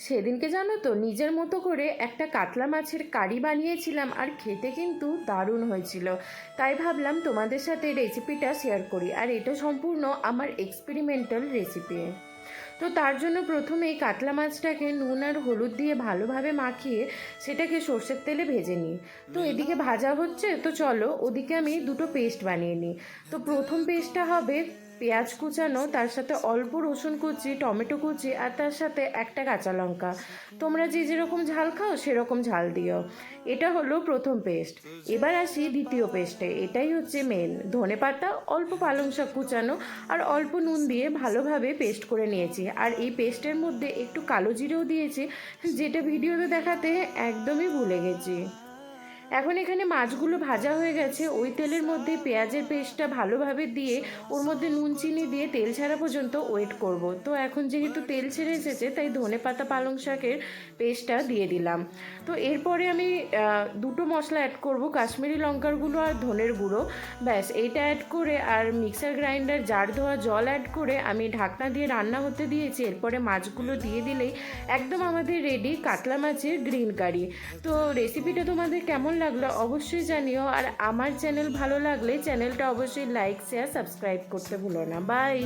সেদিনকে জানো তো নিজের মতো করে একটা কাতলা মাছের কারি বানিয়েছিলাম, আর খেতে কিন্তু দারুণ হয়েছিল। তাই ভাবলাম তোমাদের সাথে রেসিপিটা শেয়ার করি, আর এটা সম্পূর্ণ আমার এক্সপেরিমেন্টাল রেসিপি। তো তার জন্য প্রথমেই কাতলা মাছটাকে নুন আর হলুদ দিয়ে ভালোভাবে মাখিয়ে সেটাকে সর্ষের তেলে ভেজে নিই। তো এদিকে ভাজা হচ্ছে, তো চলো ওদিকে আমি দুটো পেস্ট বানিয়ে নিই। তো প্রথম পেস্টটা হবে পেঁয়াজ কুচানো, তার সাথে অল্প রসুন কুচি, টমেটো কুচি, আর তার সাথে একটা কাঁচা লঙ্কা। তোমরা যে যেরকম ঝাল খাও সেরকম ঝাল দিও। এটা হলো প্রথম পেস্ট। এবার আসি দ্বিতীয় পেস্টে। এটাই হচ্ছে মেন। ধনেপাতা, অল্প পালং শাক কুচানো আর অল্প নুন দিয়ে ভালোভাবে পেস্ট করে নিয়েছি। আর এই পেস্টের মধ্যে একটু কালো জিরেও দিয়েছি, যেটা ভিডিওতে দেখাতে একদমই ভুলে গেছি। এখন এখানে মাছগুলো ভাজা হয়ে গেছে, ওই তেলের মধ্যে পেঁয়াজের পেস্টটা ভালোভাবে দিয়ে ওর মধ্যে নুন চিনি দিয়ে তেল ছাড়া পর্যন্ত ওয়েট করব। তো এখন যেহেতু তেল ছেড়ে এসেছে, তাই ধনেপাতা পালং শাকের পেস্টটা দিয়ে দিলাম। তো এরপরে আমি দুটো মশলা অ্যাড করব, কাশ্মীরি লঙ্কার গুঁড়ো আর ধনের গুঁড়ো। ব্যাস এইটা অ্যাড করে আর মিক্সার গ্রাইন্ডার জার ধোয়া জল অ্যাড করে আমি ঢাকনা দিয়ে রান্না হতে দিয়েছি। এরপরে মাছগুলো দিয়ে দিলেই একদম আমাদের রেডি কাতলা মাছের গ্রিন কারি। তো রেসিপিটা তোমাদের কেমন লাগলো অবশ্যই জানিও, আর আমার চ্যানেল ভালো লাগলে চ্যানেলটা অবশ্যই লাইক শেয়ার সাবস্ক্রাইব করতে ভুলো না। বাই।